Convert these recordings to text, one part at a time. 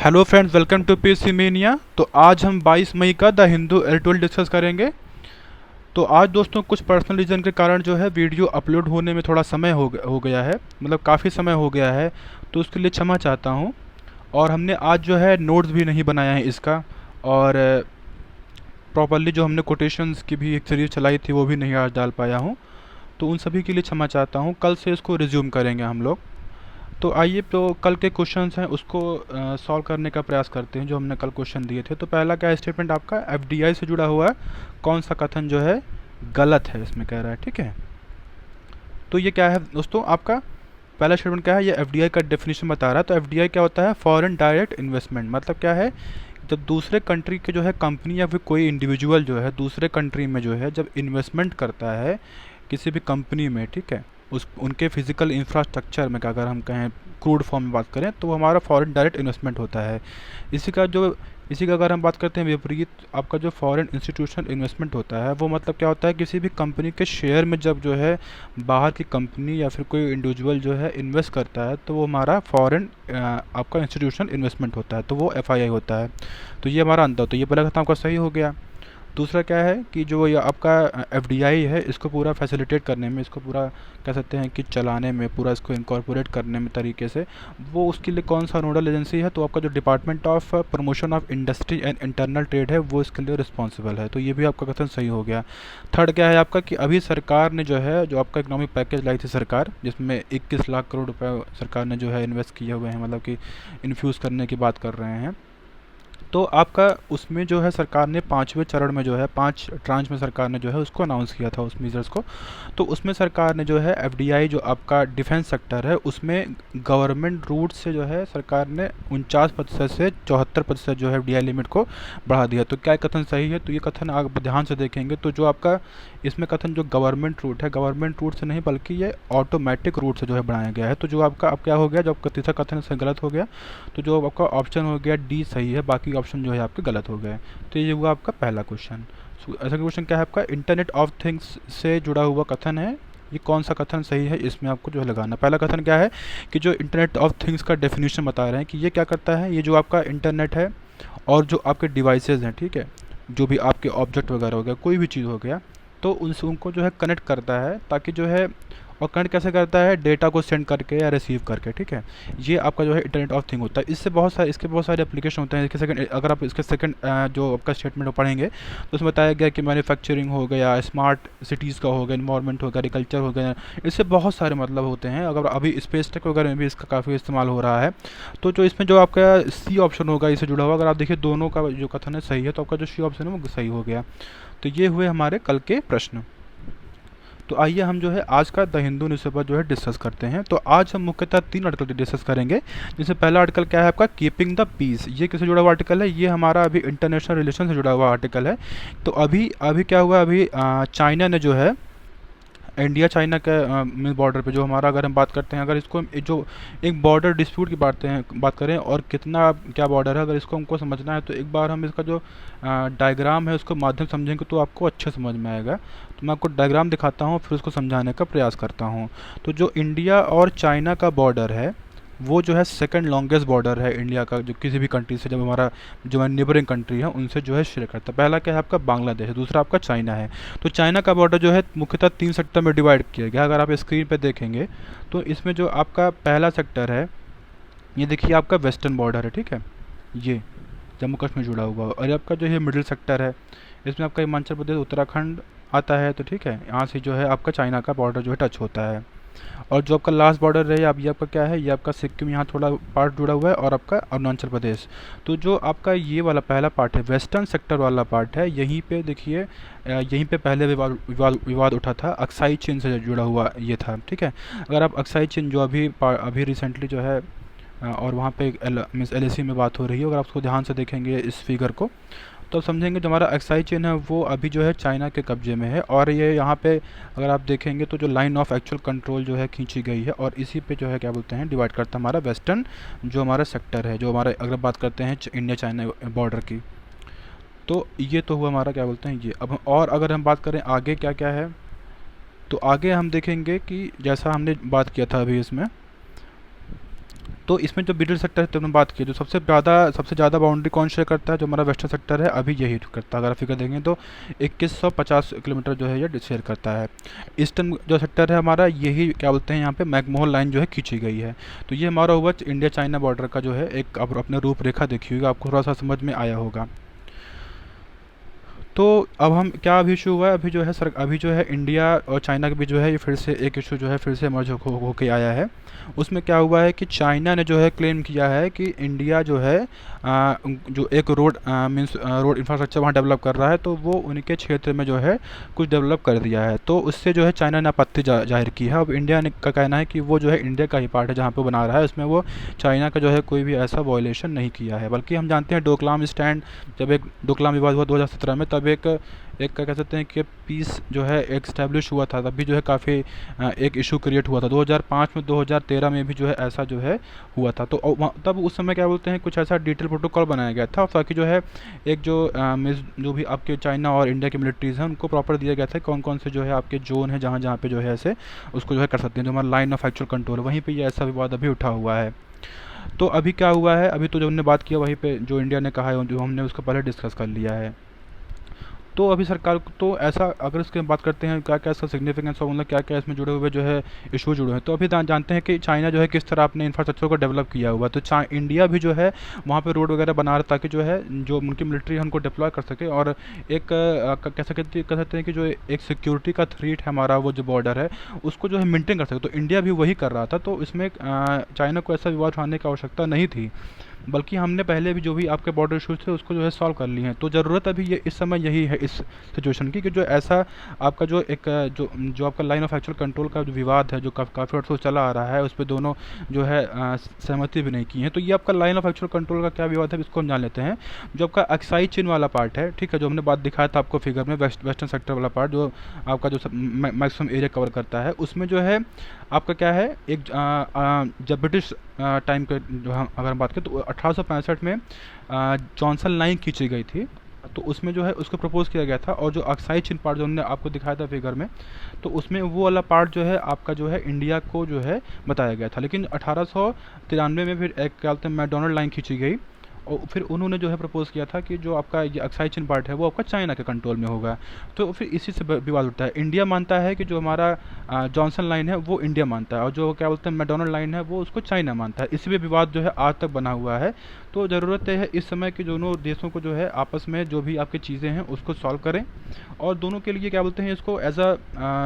Hello friends, welcome to PC Mania. तो आज हम 22 मई का द हिंदू एडिटोरियल डिस्कस करेंगे। तो आज दोस्तों कुछ पर्सनल रीज़न के कारण जो है वीडियो अपलोड होने में थोड़ा समय हो गया है, मतलब काफ़ी समय हो गया है। तो उसके लिए क्षमा चाहता हूँ। और हमने आज जो है नोट्स भी नहीं बनाया है इसका, और प्रॉपरली जो हमने कोटेशंस की भी एक सीरीज चलाई थी वो भी नहीं आज डाल पाया हूँ। तो उन सभी के लिए क्षमा चाहता हूँ। कल से इसको रिज्यूम करेंगे हम लोग। तो आइए, तो कल के क्वेश्चंस हैं उसको सॉल्व करने का प्रयास करते हैं जो हमने कल क्वेश्चन दिए थे। तो पहला क्या स्टेटमेंट आपका एफडीआई से जुड़ा हुआ है, कौन सा कथन जो है गलत है इसमें कह रहा है, ठीक है। तो ये क्या है दोस्तों, आपका पहला स्टेटमेंट क्या है, ये एफडीआई का डेफिनेशन बता रहा है। तो एफडीआई क्या होता है, फॉरेन डायरेक्ट इन्वेस्टमेंट। मतलब क्या है, जब दूसरे कंट्री के जो है कंपनी या फिर कोई इंडिविजुअल जो है दूसरे कंट्री में जो है जब इन्वेस्टमेंट करता है किसी भी कंपनी में, ठीक है, उस उनके फिजिकल इंफ्रास्ट्रक्चर में का अगर हम कहें क्रूड फॉर्म में बात करें तो वो हमारा फॉरेन डायरेक्ट इन्वेस्टमेंट होता है। इसी का जो इसी का अगर हम बात करते हैं विपरीत, आपका जो फॉरेन इंस्टीट्यूशनल इन्वेस्टमेंट होता है वो मतलब क्या होता है, किसी भी कंपनी के शेयर में जब जो है बाहर की कंपनी या फिर कोई इंडिविजुअल जो है इन्वेस्ट करता है तो वो हमारा फॉरेन आपका इंस्टीट्यूशनल इन्वेस्टमेंट होता है, तो वो एफआईआई होता है। तो ये हमारा अंतर, तो ये पहला कथन आपका सही हो गया। दूसरा क्या है कि जो ये आपका एफडीआई है इसको पूरा फैसिलिटेट करने में, इसको पूरा कह सकते हैं कि चलाने में, पूरा इसको इनकॉर्पोरेट करने में तरीके से, वो उसके लिए कौन सा नोडल एजेंसी है, तो आपका जो department of promotion of industry and internal trade है वो इसके लिए रिस्पॉन्सिबल है। तो ये भी आपका कथन सही हो गया। थर्ड क्या है आपका कि अभी सरकार ने जो है जो आपका इकोनॉमिक पैकेज लाई थी सरकार, जिसमें 21 लाख करोड़ रुपए सरकार ने जो है इन्वेस्ट किए हुए हैं, मतलब कि इन्फ्यूज़ करने की बात कर रहे हैं। तो आपका उसमें जो है सरकार ने पाँचवें चरण में जो है 5 ट्रांच में सरकार ने जो है उसको अनाउंस किया था उस मेजर्स को। तो उसमें सरकार ने जो है एफडीआई जो आपका डिफेंस सेक्टर है उसमें गवर्नमेंट रूट से जो है सरकार ने 49% से 74% जो है एफडीआई लिमिट को बढ़ा दिया। तो क्या कथन सही है, तो ये कथन आप ध्यान से देखेंगे तो जो आपका इसमें कथन जो गवर्नमेंट रूट है, गवर्नमेंट रूट से नहीं बल्कि ये ऑटोमेटिक रूट से जो है बढ़ाया गया है। तो जो आपका अब क्या हो गया, जो आपका तीसरा कथन इससे गलत हो गया। तो जो आपका ऑप्शन हो गया डी सही है, बाकी ऑप्शन जो है आपके गलत हो गए। तो ये हुआ आपका पहला क्वेश्चन। ऐसा क्वेश्चन क्या है आपका, इंटरनेट ऑफ थिंग्स से जुड़ा हुआ कथन है, ये कौन सा कथन सही है, इसमें आपको जो है लगाना। पहला कथन क्या है कि जो इंटरनेट ऑफ थिंग्स का डेफिनेशन बता रहे हैं कि ये क्या करता है, ये जो आपका इंटरनेट है और जो आपके डिवाइसेज हैं, ठीक है, जो भी आपके ऑब्जेक्ट वगैरह हो गया, कोई भी चीज़ हो गया, तो उनसे उनको जो है कनेक्ट करता है ताकि जो है, और कनेक्ट कैसे करता है, डेटा को सेंड करके या रिसीव करके, ठीक है। ये आपका जो है इंटरनेट ऑफ थिंग होता है। इससे बहुत सारे, इसके बहुत सारे एप्लीकेशन होते हैं। इसके सेकंड, अगर आप इसके सेकंड जो आपका स्टेटमेंट पढ़ेंगे तो उसमें बताया गया कि मैन्युफैक्चरिंग हो गया, स्मार्ट सिटीज़ का हो गया, इन्वायरमेंट हो गया, एग्रीकल्चर हो गया, इससे बहुत सारे मतलब होते हैं। अगर अभी स्पेस टेक वगैरह में भी इसका काफ़ी इस्तेमाल हो रहा है। तो जो इसमें जो आपका सी ऑप्शन होगा इससे जुड़ा हुआ, अगर आप देखिए दोनों का जो कथन है सही है, तो आपका जो सी ऑप्शन है वो सही हो गया। तो ये हुए हमारे कल के प्रश्न। तो आइए हम जो है आज का द हिंदू न्यूज़पेपर जो है डिस्कस करते हैं। तो आज हम मुख्यतः 3 आर्टिकल डिस्कस करेंगे। जैसे पहला आर्टिकल क्या है आपका, कीपिंग द पीस। ये किससे जुड़ा हुआ आर्टिकल है, ये हमारा अभी इंटरनेशनल रिलेशन से जुड़ा हुआ आर्टिकल है। तो अभी अभी क्या हुआ, अभी चाइना ने जो है इंडिया चाइना के बॉर्डर पे जो हमारा, अगर हम बात करते हैं, अगर इसको जो एक बॉर्डर डिस्प्यूट की बात करें और कितना क्या बॉर्डर है, अगर इसको हमको समझना है तो एक बार हम इसका जो डायग्राम है उसको माध्यम समझेंगे तो आपको अच्छे समझ में आएगा। तो मैं आपको डायग्राम दिखाता हूँ फिर उसको समझाने का प्रयास करता हूँ। तो जो इंडिया और चाइना का बॉर्डर है वो जो है सेकंड लॉन्गेस्ट बॉर्डर है इंडिया का, जो किसी भी कंट्री से, जब हमारा जो है नेबरिंग कंट्री है उनसे जो है शेयर करता है। पहला क्या है आपका बांग्लादेश है, दूसरा आपका चाइना है। तो चाइना का बॉर्डर जो है मुख्यतः 3 सेक्टर में डिवाइड किया गया। अगर आप स्क्रीन पर देखेंगे तो इसमें जो आपका पहला सेक्टर है, ये देखिए आपका वेस्टर्न बॉर्डर है, ठीक है, ये जम्मू कश्मीर जुड़ा हुआ। और आपका जो है मिडिल सेक्टर है, इसमें आपका हिमाचल प्रदेश उत्तराखंड आता है। तो ठीक है, यहाँ से जो है आपका चाइना का बॉर्डर जो है टच होता है। और जो आपका लास्ट बॉर्डर है ये आपका क्या है, ये आपका सिक्किम, यहाँ थोड़ा पार्ट जुड़ा हुआ है, और आपका अरुणाचल प्रदेश। तो जो आपका ये वाला पहला पार्ट है, वेस्टर्न सेक्टर वाला पार्ट है, यहीं पे देखिए यहीं पे पहले विवाद उठा था, अक्साई चीन से जुड़ा हुआ ये था, ठीक है। अगर आप अक्साई चीन जो अभी रिसेंटली जो है और वहाँ पे मीन्स एलएसी में बात हो रही है, अगर आप उसको ध्यान से देखेंगे इस फिगर को तो आप समझेंगे जो हमारा एक्साई चेन है वो अभी जो है चाइना के कब्जे में है। और ये यहाँ पे अगर आप देखेंगे तो जो लाइन ऑफ एक्चुअल कंट्रोल जो है खींची गई है, और इसी पे जो है क्या बोलते हैं डिवाइड करता है हमारा वेस्टर्न जो हमारा सेक्टर है, जो हमारा, अगर बात करते हैं इंडिया चाइना बॉर्डर की। तो ये तो हुआ हमारा क्या बोलते हैं ये। अब और अगर हम बात करें आगे क्या क्या है, तो आगे हम देखेंगे कि जैसा हमने बात किया था अभी इसमें तो इसमें जो मिडिल सेक्टर तुमने बात की, जो सबसे ज़्यादा बाउंड्री कौन शेयर करता है, जो हमारा वेस्टर्न सेक्टर है अभी यही करता है। अगर आप फिगर देखेंगे तो 2150 किलोमीटर जो है ये शेयर करता है। ईस्टर्न जो सेक्टर है हमारा, यही क्या बोलते हैं यहाँ पे मैकमोहन लाइन जो है खींची गई है। तो ये हमारा हुआ इंडिया चाइना बॉर्डर का जो है एक अपने रूपरेखा देखी होगी, आपको थोड़ा सा समझ में आया होगा। तो अब हम क्या अभी इशू हुआ है, अभी जो है इंडिया और चाइना के बीच जो है ये फिर से एक इशू जो है फिर से मर्ज हो के आया है। उसमें क्या हुआ है कि चाइना ने जो है क्लेम किया है कि इंडिया जो है जो एक रोड मीन्स रोड इंफ्रास्ट्रक्चर वहाँ डेवलप कर रहा है, तो वो उनके क्षेत्र में जो है कुछ डेवलप कर दिया है। तो उससे जो है चाइना ने आपत्ति जाहिर की है। अब इंडिया ने का कहना है कि वो जो है इंडिया का ही पार्ट है जहाँ पे बना रहा है, उसमें वो चाइना का जो है कोई भी ऐसा वायलेशन नहीं किया है। बल्कि हम जानते हैं डोकलाम स्टैंड, जब एक डोकलाम विवाद हुआ 2017 में, तब एक एक क्या कह सकते हैं कि पीस जो है एक स्टैब्लिश हुआ था, तब भी जो है काफ़ी एक इशू क्रिएट हुआ था 2005 में, 2013 में भी जो है ऐसा जो है हुआ था। तो तब उस समय क्या बोलते हैं कुछ ऐसा डिटेल प्रोटोकॉल बनाया गया था, ताकि जो है एक जो भी आपके चाइना और इंडिया की मिलिट्रीज़ हैं उनको प्रॉपर दिया गया था कौन कौन से जो है आपके जोन है जहाँ जहाँ पे जो है ऐसे उसको जो है कर सकते हैं, जो हमारा लाइन ऑफ एक्चुअल कंट्रोल, वहीं पर ये ऐसा विवाद अभी उठा हुआ है। तो अभी क्या हुआ है, अभी तो जो हमने बात किया वहीं पे जो इंडिया ने कहा है, जो हमने उसको पहले डिस्कस कर लिया है। तो अभी सरकार को तो ऐसा, अगर इसकी बात करते हैं क्या क्या इसका सिग्निफिकेंस और मतलब क्या क्या इसमें जुड़े हुए जो है इशू जुड़े हैं, तो अभी जानते हैं कि चाइना जो है किस तरह अपने इंफ्रास्ट्रक्चर को डेवलप किया हुआ। तो इंडिया भी जो है वहाँ पे रोड वगैरह बना रहा, ताकि जो है जो उनकी मिलिट्री है उनको डिप्लॉय कर सके, और एक कह सकते हैं कि जो एक सिक्योरिटी का थ्रेट है हमारा, वो जो बॉर्डर है उसको जो है मेंटेन कर सके। तो इंडिया भी वही कर रहा था, तो इसमें चाइना को ऐसा विवाद उठाने की आवश्यकता नहीं थी, बल्कि हमने पहले भी जो भी आपके बॉर्डर इशूज़ थे उसको जो है सॉल्व कर लिए हैं। तो ज़रूरत अभी ये इस समय यही है इस सिचुएशन की, कि जो ऐसा आपका जो एक जो आपका लाइन ऑफ एक्चुअल कंट्रोल का जो विवाद है, जो काफ़ी वर्षों से चला आ रहा है, उस पर दोनों जो है सहमति भी नहीं की है। तो ये आपका लाइन ऑफ एक्चुअल कंट्रोल का क्या विवाद है इसको हम जान लेते हैं। जो आपका अक्साई चीन वाला पार्ट है, ठीक है, जो हमने बात दिखाया था आपको फिगर में, वेस्टर्न सेक्टर वाला पार्ट जो आपका जो मैक्सिमम एरिया कवर करता है, उसमें जो है आपका क्या है, एक जब ब्रिटिश टाइम के जो हम अगर हम बात करें तो 1865 में जॉनसन लाइन खींची गई थी, तो उसमें जो है उसको प्रपोज किया गया था। और जो अक्साई चीन पार्ट जो हमने आपको दिखाया था फिगर में, तो उसमें वो वाला पार्ट जो है आपका जो है इंडिया को जो है बताया गया था। लेकिन 1893 में फिर एक क्या बोलते हैं मैकडोनल्ड लाइन खींची गई, और फिर उन्होंने जो है प्रपोज किया था कि जो आपका ये अक्साई चीन पार्ट है वो आपका चाइना के कंट्रोल में होगा। तो फिर इसी से विवाद उठता है। इंडिया मानता है कि जो हमारा जॉनसन लाइन है वो इंडिया मानता है, और जो क्या बोलते हैं मैकडोनल्ड लाइन है वो उसको चाइना मानता है। इसी में विवाद जो है आज तक बना हुआ है। तो ज़रूरत है इस समय कि दोनों देशों को जो है आपस में जो भी आपकी चीज़ें हैं उसको सॉल्व करें, और दोनों के लिए क्या बोलते हैं इसको एज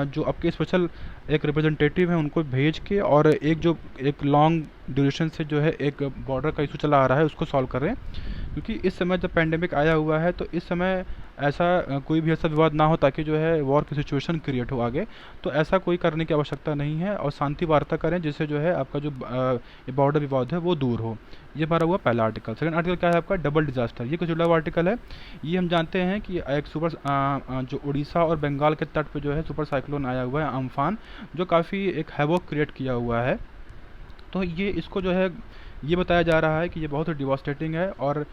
जो आपके स्पेशल एक रिप्रेजेंटेटिव है उनको भेज के, और एक लॉन्ग ड्यूरेशन से जो है एक बॉर्डर का इशू चला आ रहा है उसको सॉल्व करें। क्योंकि इस समय जब पैंडेमिक आया हुआ है, तो इस समय ऐसा कोई भी ऐसा विवाद ना हो ताकि जो है वॉर की सिचुएशन क्रिएट हो आगे। तो ऐसा कोई करने की आवश्यकता नहीं है, और शांति वार्ता करें जिससे जो है आपका जो ये बॉर्डर विवाद है वो दूर हो। ये हमारा हुआ पहला आर्टिकल। सेकंड आर्टिकल क्या है आपका, डबल डिजास्टर। ये कुछ जुड़ा हुआ आर्टिकल है। ये हम जानते हैं कि एक जो उड़ीसा और बंगाल के तट पे जो है सुपर साइक्लोन आया हुआ है अम्फान, जो काफ़ी एक हैवोक क्रिएट किया हुआ है। तो ये इसको जो है ये बताया जा रहा है कि ये बहुत ही डिवास्टेटिंग है, और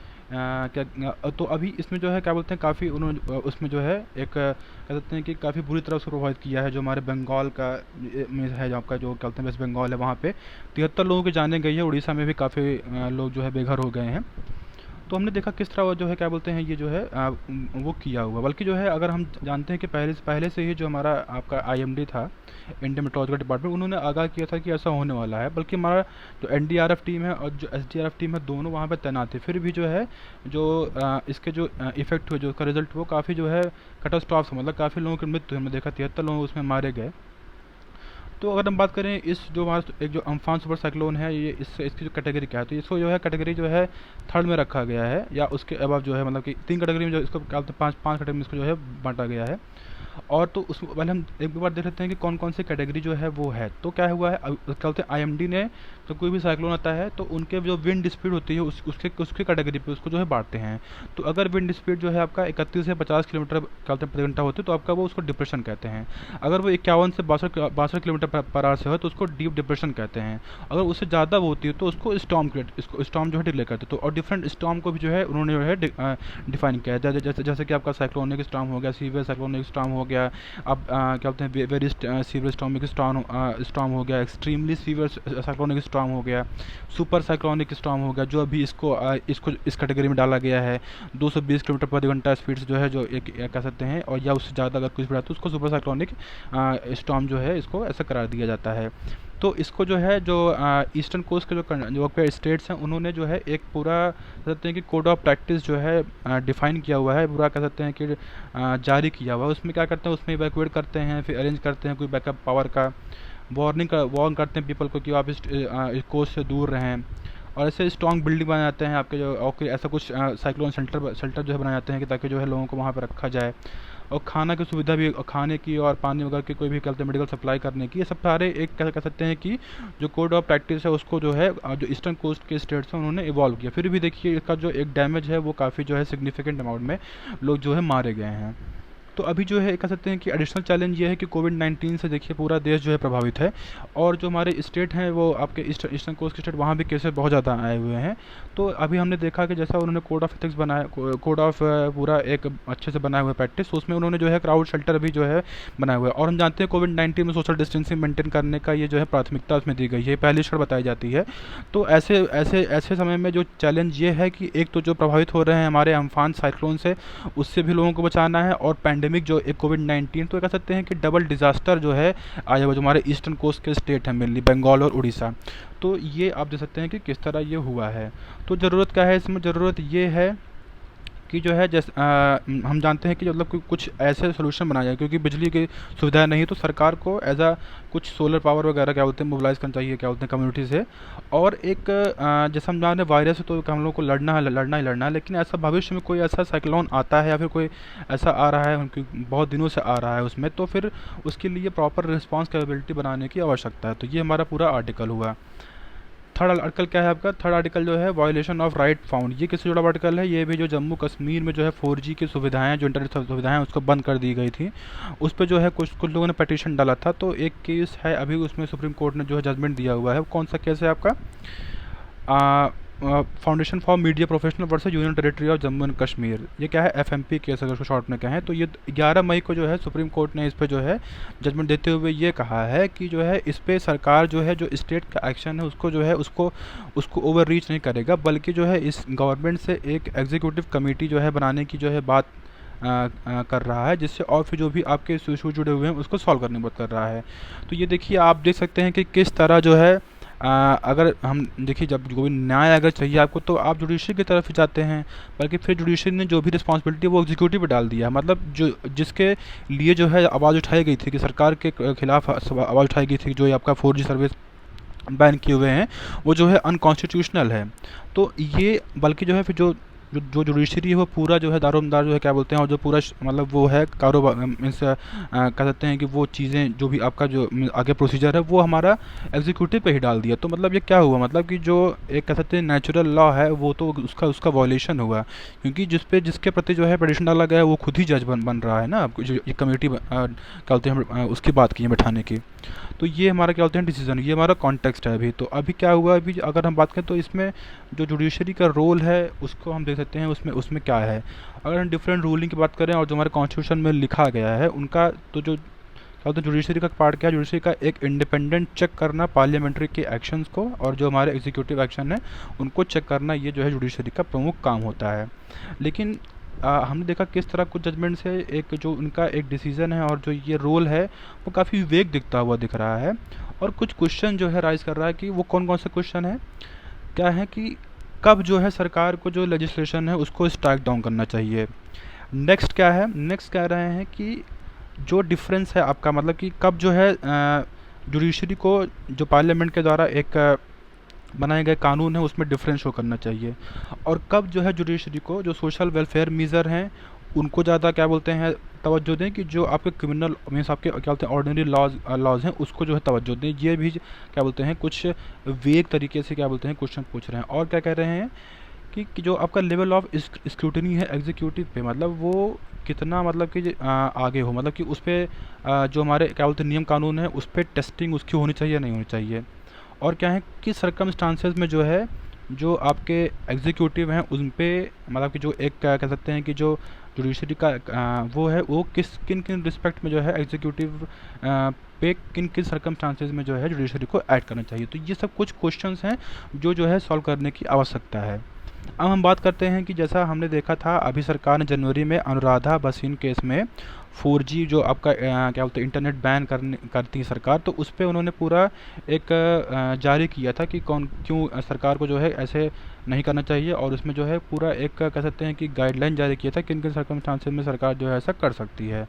तो अभी इसमें जो है क्या बोलते हैं काफ़ी उन्होंने उसमें जो है एक कह सकते हैं कि काफ़ी बुरी तरह से प्रभावित किया है। जो हमारे बंगाल का में है, जो आपका जो क्या बोलते हैं वेस्ट बंगाल है, वहाँ पे 73 लोगों की जानें गई है। उड़ीसा में भी काफ़ी लोग जो है बेघर हो गए हैं। तो हमने देखा किस तरह वो जो है क्या बोलते हैं ये जो है वो किया हुआ। बल्कि जो है अगर हम जानते हैं कि पहले से ही जो हमारा आपका आईएमडी था, इंडियन मेट्रोलॉजिकल डिपार्टमेंट, उन्होंने आगाह किया था कि ऐसा होने वाला है। बल्कि हमारा जो एनडीआरएफ टीम है और जो एसडीआरएफ टीम है दोनों वहाँ पर तैनात थे, फिर भी जो है जो इसके जो इफेक्ट हुए, जो उसका रिजल्ट वो काफ़ी जो है कटास्ट्रॉफ, मतलब काफ़ी लोगों की मृत्यु हमने देखा, 73 लोग उसमें मारे गए। तो अगर हम बात करें इस जो हमारा एक जो अम्फान सुपर साइक्लोन है, ये इसकी जो कैटेगरी क्या है, तो इसको जो है कैटेगरी जो है थर्ड में रखा गया है, या उसके अबव जो है मतलब कि 3 कैटेगरी में जो इसको क्या बोलते हैं पाँच कैटेगरी में इसको जो है बांटा गया है। और तो उस पहले हम एक बार देख लेते हैं कि कौन कौन सी कैटेगरी जो है वो है। तो क्या हुआ है, क्या बोलते हैं आईएमडी ने तो कोई भी साइक्लोन आता है तो उनके जो विंड स्पीड होती है उसके कैटेगरी पे उसको जो है बांटते हैं। तो अगर विंड स्पीड जो है आपका 31 से 50 किलोमीटर क्या बोलते हैं प्रति घंटा होती है, तो आपका वो उसको डिप्रेशन कहते हैं। अगर वो 51 से 62 किलोमीटर पर आवर से हो तो उसको डीप डिप्रेशन कहते हैं। अगर उससे ज़्यादा वो होती है तो उसको स्टॉर्म जो है डिक्लेयर करते हैं। तो और डिफरेंट स्टॉर्म को भी जो है उन्होंने जो है डिफाइन किया है, जैसे कि आपका साइक्लोनिक स्टॉर्म हो गया, सीवियर साइक्लोनिक स्टॉर्म स्टॉर्म हो गया, अब क्या बोलते हैं वेरी सीवियर स्टॉर्मिक स्टॉर्म हो गया, एक्सट्रीमली सीवियर साइक्लोनिक स्टॉर्म हो गया, सुपर साइक्लोनिक स्टॉर्म हो गया, जो अभी इसको इस कैटेगरी में डाला गया है। 220 किलोमीटर प्रति घंटा स्पीड से जो है, जो एक कह सकते हैं, और या उससे ज़्यादा अगर कुछ बढ़ा तो उसको सुपर साइक्लोनिक स्टॉर्म जो है इसको ऐसा करार दिया जाता है। तो इसको जो है, जो ईस्टर्न कोस्ट के जो आपके स्टेट्स हैं, उन्होंने जो है एक पूरा कह सकते हैं कि कोड ऑफ प्रैक्टिस जो है डिफ़ाइन किया हुआ है, पूरा कह सकते हैं कि जारी किया हुआ है। उसमें क्या करते हैं, उसमें इवैक्यूएट करते हैं, फिर अरेंज करते हैं कोई बैकअप पावर का, वार्न करते हैं पीपल को कि आप इस कोस्ट से दूर रहें, और ऐसे स्ट्रॉन्ग बिल्डिंग बनाए जाते हैं आपके जो, और फिर ऐसा कुछ साइक्लोन शेल्टर जो है बनाए जाते हैं कि ताकि जो है लोगों को वहाँ पर रखा जाए, और खाना की सुविधा भी, खाने की और पानी वगैरह की कोई भी कहते हैं मेडिकल सप्लाई करने की, ये सब सारे एक कह सकते हैं कि जो कोड ऑफ प्रैक्टिस है उसको जो है जो ईस्टर्न कोस्ट के स्टेट्स हैं उन्होंने इवॉल्व किया। फिर भी देखिए इसका जो एक डैमेज है वो काफ़ी जो है सिग्निफिकेंट अमाउंट में लोग जो है मारे गए हैं। तो अभी जो है कह सकते हैं कि एडिशनल चैलेंज ये है कि कोविड-19 से देखिए पूरा देश जो है प्रभावित है, और जो हमारे स्टेट हैं वो आपके ईस्टर्न कोस्ट के स्टेट, वहाँ भी केसेस बहुत ज़्यादा आए हुए हैं। तो अभी हमने देखा कि जैसा उन्होंने कोड ऑफ एथिक्स बनाया, कोड ऑफ पूरा एक अच्छे से बनाया हुआ है प्रैक्टिस, उसमें उन्होंने जो है क्राउड शेल्टर भी जो है बनाया हुआ है। और हम जानते हैं कोविड-19 में सोशल डिस्टेंसिंग मेंटेन करने का ये जो है प्राथमिकता उसमें दी गई है, पहली शर्त बताई जाती है। तो ऐसे ऐसे ऐसे समय में जो चैलेंज ये है कि एक तो जो प्रभावित हो रहे हैं हमारे अम्फान साइक्लोन से, उससे भी लोगों को बचाना है, और पैंडेमिक जो एक कोविड-19, तो कह सकते हैं कि डबल डिज़ास्टर जो है आया हुआ, जो हमारे ईस्टर्न कोस्ट के स्टेट हैं मेनली बंगाल और उड़ीसा। तो ये आप देख सकते हैं कि किस तरह ये हुआ है। तो ज़रूरत क्या है इसमें, ज़रूरत ये है कि जो है जैसे हम जानते हैं कि मतलब कुछ ऐसे सोल्यूशन बनाया जाए, क्योंकि बिजली की सुविधा नहीं, तो सरकार को एज आ कुछ सोलर पावर वगैरह क्या बोलते हैं मोबिलाइज़ करना चाहिए, क्या बोलते हैं कम्युनिटी से। और एक जैसे हम जान रहे हैं वायरस है तो हम लोग को लड़ना ही लड़ना है, लेकिन ऐसा भविष्य में कोई ऐसा साइक्लोन आता है या फिर कोई ऐसा आ रहा है, उनकी बहुत दिनों से आ रहा है उसमें, तो फिर उसके लिए प्रॉपर रिस्पॉन्स कैपेबिलिटी बनाने की आवश्यकता है। तो ये हमारा पूरा आर्टिकल हुआ। थर्ड आर्टिकल क्या है आपका, थर्ड आर्टिकल जो है वायोलेशन ऑफ राइट फाउंड, ये किससे जुड़ा आर्टिकल है, ये भी जो जम्मू कश्मीर में जो है 4G की सुविधाएं, जो इंटरनेट सुविधाएं उसको बंद कर दी गई थी, उस पर जो है कुछ लोगों ने पटिशन डाला था। तो एक केस है अभी उसमें सुप्रीम कोर्ट ने जो है जजमेंट दिया हुआ है। कौन सा केस है आपका, foundation for media professional versus union territory of Jammu and Kashmir, ये क्या है FMP केस अगर उसको शॉर्ट में कहें। तो ये 11 मई को जो है सुप्रीम कोर्ट ने इस पर जो है जजमेंट देते हुए ये कहा है कि जो है इस पर सरकार जो है जो स्टेट का एक्शन है उसको जो है उसको ओवर रीच नहीं करेगा, बल्कि जो है इस गवर्नमेंट से एक एग्जीक्यूटिव कमेटी जो है बनाने की जो है बात कर रहा है, जिससे और फिर जो भी आपके इशू जुड़े हुए हैं उसको सॉल्व करने की बात कर रहा है। तो ये देखिए आप देख सकते हैं कि किस तरह जो है अगर हम देखिए जब कोई न्याय अगर चाहिए आपको तो आप जुडिशरी की तरफ ही जाते हैं, बल्कि फिर जुडिशरी ने जो भी रिस्पॉन्सिबिलिटी वो एग्जीक्यूटिव पे डाल दिया। मतलब जो जिसके लिए जो है आवाज़ उठाई गई थी कि सरकार के खिलाफ आवाज़ उठाई गई थी, जो ये आपका 4G सर्विस बैन किए हुए हैं, वो जो है अनकॉन्स्टिट्यूशनल है। तो ये बल्कि जो है फिर जो जो जुडिशरी है वो पूरा जो है दारोमदार जो है क्या बोलते हैं, और जो पूरा मतलब वो है कारोबार मीन्स कह सकते हैं कि वो चीज़ें जो भी आपका जो आगे प्रोसीजर है वो हमारा एग्जीक्यूटिव पे ही डाल दिया। तो मतलब ये क्या हुआ, मतलब कि जो एक कह सकते हैं नेचुरल लॉ है वो तो उसका वॉयलेशन हुआ, क्योंकि जिसके प्रति जो है पटिशन डाला गया है वो खुद ही जज बन रहा है ना। आपको जो ये कमेटी क्या बोलते हैं उसकी बात की है बैठाने की। तो ये हमारा क्या बोलते हैं डिसीजन, ये हमारा कॉन्टेक्स्ट है अभी। तो अभी क्या हुआ, अभी अगर हम बात करें तो इसमें जो जुडिशरी का रोल है उसको हम देख सकते हैं उसमें क्या है। अगर हम डिफरेंट रूलिंग की बात करें और जो हमारे कॉन्स्टिट्यूशन में लिखा गया है उनका, तो जो क्या बोलते हैं जुडिशरी का पार्ट क्या है, जुडिशरी का एक इंडिपेंडेंट चेक करना पार्लियामेंट्री के एक्शंस को, और जो हमारे एग्जीक्यूटिव एक्शन है उनको चेक करना, ये जो है जुडिशरी का प्रमुख काम होता है। लेकिन हमने देखा किस तरह कुछ जजमेंट से एक जो उनका एक डिसीज़न है और जो ये रोल है वो काफ़ी वेग दिख रहा है, और कुछ क्वेश्चन जो है राइज कर रहा है कि वो कौन कौन से क्वेश्चन है, क्या है कि कब जो है सरकार को जो लेजिस्लेशन है उसको स्ट्राइक डाउन करना चाहिए। नेक्स्ट क्या है, नेक्स्ट कह रहे हैं कि जो डिफरेंस है आपका, मतलब कि कब जो है जुडिशरी को जो पार्लियामेंट के द्वारा एक बनाए गए कानून है उसमें डिफरेंस शो करना चाहिए, और कब जो है जुडिशरी को जो सोशल वेलफेयर मीज़र हैं उनको ज़्यादा क्या बोलते हैं तवज्जो दें, कि जो आपके क्रिमिनल मीन्स आपके क्या बोलते हैं ऑर्डिनरी लॉज हैं उसको जो है तवज्जो दें। ये भी क्या बोलते हैं कुछ वेग तरीके से क्या बोलते हैं क्वेश्चन पूछ रहे हैं। और क्या कह रहे हैं कि जो आपका लेवल ऑफ स्क्रूटनी है एग्जीक्यूटिव पे, मतलब वो कितना मतलब कि आगे हो, मतलब कि उस पर जो हमारे क्या बोलते हैं नियम कानून है उस पर टेस्टिंग उसकी होनी चाहिए नहीं होनी चाहिए। और क्या है कि सर्कमस्टांसेस में जो है जो आपके एग्जीक्यूटिव हैं उन पे, मतलब कि जो एक क्या कह सकते हैं कि जो जुडिशरी का वो है, वो किन किन रिस्पेक्ट में जो है एग्जीक्यूटिव पे किन किन सर्कमस्टांसेस में जो है जुडिशरी को ऐड करना चाहिए। तो ये सब कुछ क्वेश्चंस हैं जो है सॉल्व करने की आवश्यकता है। अब हम बात करते हैं कि जैसा हमने देखा था, अभी सरकार ने जनवरी में अनुराधा भसीन केस में 4G जो आपका क्या बोलते हैं इंटरनेट बैन करती है सरकार, तो उस पे उन्होंने पूरा एक जारी किया था कि कौन क्यों सरकार को जो है ऐसे नहीं करना चाहिए, और उसमें जो है पूरा एक कह सकते हैं कि गाइडलाइन जारी किया था किन किन सर्कमस्टांसेस में सरकार जो है ऐसा कर सकती है।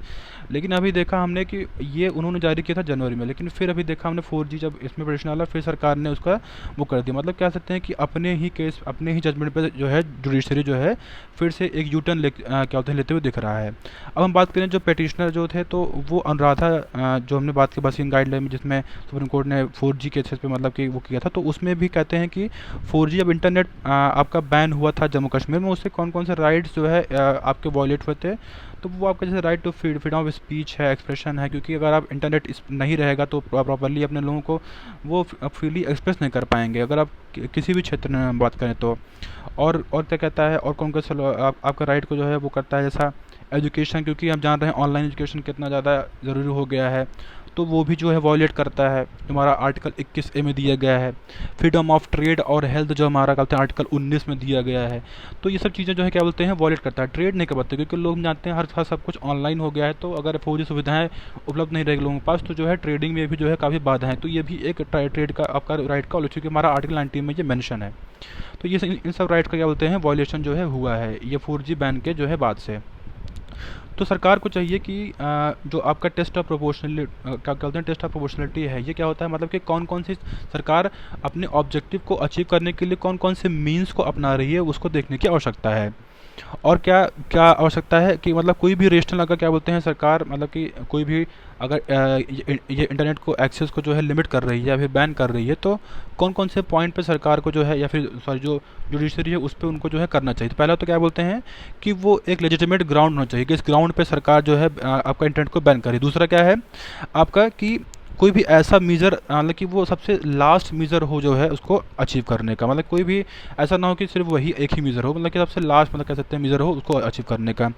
लेकिन अभी देखा हमने कि ये उन्होंने जारी किया था जनवरी में, लेकिन फिर अभी देखा हमने 4G जब इसमें पिटिशन डाला, फिर सरकार ने उसका वो कर दिया। मतलब कह सकते हैं कि अपने ही केस, अपने ही जजमेंट पे जो है जुडिशरी जो है फिर से एक यूटर्न क्या होते हैं लेते हुए दिख रहा है। अब हम बात करें जो पिटिशनर जो थे, तो वो अनुराधा जो हमने बात की भसीन गाइडलाइन में, जिसमें सुप्रीम कोर्ट ने 4G केसेस पे मतलब कि वो किया था, तो उसमें भी कहते हैं कि 4G अब इंटरनेट आपका बैन हुआ था जम्मू कश्मीर में, उससे कौन कौन से राइट्स जो है आपके वॉयलेट हुए थे। तो वो आपका जैसे right to freedom of speech है, एक्सप्रेशन है, क्योंकि अगर आप इंटरनेट नहीं रहेगा तो प्रॉपरली अपने लोगों को वो फ्रीली एक्सप्रेस नहीं कर पाएंगे, अगर आप किसी भी क्षेत्र में बात करें तो। और क्या कहता है, और कौन कौन सा आपका राइट को जो है वो करता है, जैसा एजुकेशन, क्योंकि हम जान रहे हैं ऑनलाइन एजुकेशन कितना ज़्यादा ज़रूरी हो गया है, तो वो भी जो है वॉयलेट करता है, हमारा आर्टिकल 21A में दिया गया है। फ्रीडम ऑफ ट्रेड और हेल्थ जो हमारा कहते हैं आर्टिकल 19 में दिया गया है। तो ये सब चीज़ें जो है क्या बोलते हैं वॉयलेट करता है, ट्रेड नहीं कर पाते, क्योंकि लोग जानते हैं हर सब कुछ ऑनलाइन हो गया है, तो अगर 4G सुविधाएं उपलब्ध नहीं रहेगी लोगों के पास, तो जो है ट्रेडिंग में भी जो है काफ़ी बाधा है। तो ये भी एक ट्रेड का आपका राइट का, क्योंकि हमारा आर्टिकल 19 में ये मेंशन है। तो ये इन सब राइट का क्या बोलते हैं वॉयलेशन जो है हुआ है ये 4G बैन के जो है बाद से। तो सरकार को चाहिए कि जो आपका टेस्ट ऑफ प्रोपोर्शनलिटी क्या कहते हैं टेस्ट ऑफ प्रोपोर्शनलिटी है, ये क्या होता है, मतलब कि कौन कौन सी सरकार अपने ऑब्जेक्टिव को अचीव करने के लिए कौन कौन से मीन्स को अपना रही है, उसको देखने की आवश्यकता है। और क्या क्या आवश्यकता है कि मतलब कोई भी रेशनल अगर क्या बोलते हैं सरकार, मतलब कि कोई भी अगर ये इंटरनेट को एक्सेस को जो है लिमिट कर रही है या फिर बैन कर रही है, तो कौन कौन से पॉइंट पे सरकार को जो है, या फिर सॉरी जो जुडिशरी है उस पर उनको जो है करना चाहिए। तो पहला तो क्या बोलते हैं कि वो एक लेजिटिमेट ग्राउंड होना चाहिए कि इस ग्राउंड पे सरकार जो है आपका इंटरनेट को बैन करे। दूसरा क्या है आपका कि कोई भी ऐसा मीज़र, मतलब कि वो सबसे लास्ट मीज़र हो जो है उसको अचीव करने का, मतलब कोई भी ऐसा ना हो कि सिर्फ वही एक ही मीज़र हो, मतलब कि सबसे लास्ट मतलब कह सकते हैं मीज़र हो उसको अचीव करने का।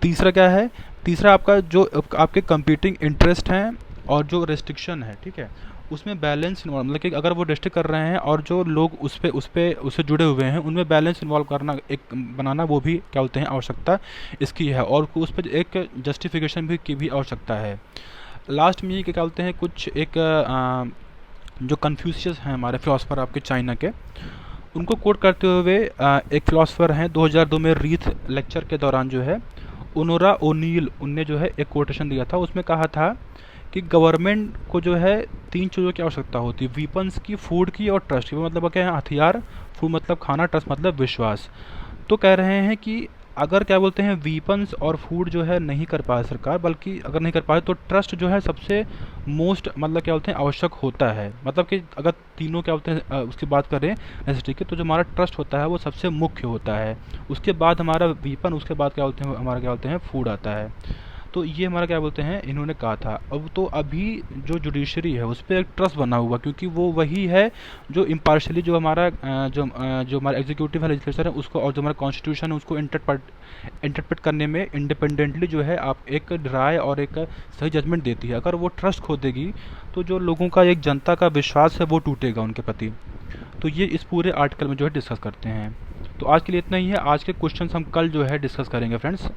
तीसरा क्या है, तीसरा आपका जो आपके कंपीटिंग इंटरेस्ट हैं और जो रेस्ट्रिक्शन है, ठीक है, उसमें बैलेंस इन्वॉल्व, मतलब कि अगर वो रेस्ट्रिक्ट कर रहे हैं और जो लोग उससे जुड़े हुए हैं उनमें बैलेंस इन्वॉल्व करना, एक बनाना, वो भी क्या बोलते हैं आवश्यकता इसकी है, और उस पर एक जस्टिफिकेशन भी की भी आवश्यकता है। लास्ट में ये क्या बोलते हैं कुछ एक जो कन्फ्यूशियस हैं हमारे फिलोसफर आपके चाइना के, उनको कोट करते हुए एक फिलोसफर हैं 2002 में रीथ लेक्चर के दौरान जो है ओनोरा ओनील, उनने जो है एक कोटेशन दिया था, उसमें कहा था कि गवर्नमेंट को जो है 3 चीज़ों की आवश्यकता होती है, वीपन्स की, फूड की और ट्रस्ट की। मतलब क्या है, हथियार, फूड मतलब खाना, ट्रस्ट मतलब विश्वास। तो कह रहे हैं कि अगर क्या बोलते हैं वीपन्स और फूड जो है नहीं कर पाए सरकार, बल्कि अगर नहीं कर पाए तो ट्रस्ट जो है सबसे मोस्ट मतलब क्या बोलते हैं आवश्यक होता है। मतलब कि अगर तीनों क्या बोलते हैं उसकी बात करें नेसेसिटी की, तो जो हमारा ट्रस्ट होता है वो सबसे मुख्य होता है, उसके बाद हमारा वीपन, उसके बाद क्या बोलते हैं हमारा क्या बोलते हैं फूड आता है। तो ये हमारा क्या बोलते हैं इन्होंने कहा था। अब तो अभी जो जुडिशरी है उस पर एक ट्रस्ट बना हुआ, क्योंकि वो वही है जो इम्पार्शली जो हमारा जो हमारा एग्जीक्यूटिव है, लेजिस्लेचर है उसको, और जो हमारा कॉन्स्टिट्यूशन है उसको इंटरप्रेट करने में इंडिपेंडेंटली जो है आप एक राय और एक सही जजमेंट देती है। अगर वो ट्रस्ट खो देगी तो जो लोगों का एक जनता का विश्वास है वो टूटेगा उनके प्रति। तो ये इस पूरे आर्टिकल में जो है डिस्कस करते हैं। तो आज के लिए इतना ही है। आज के क्वेश्चंस हम कल जो है डिस्कस करेंगे फ्रेंड्स।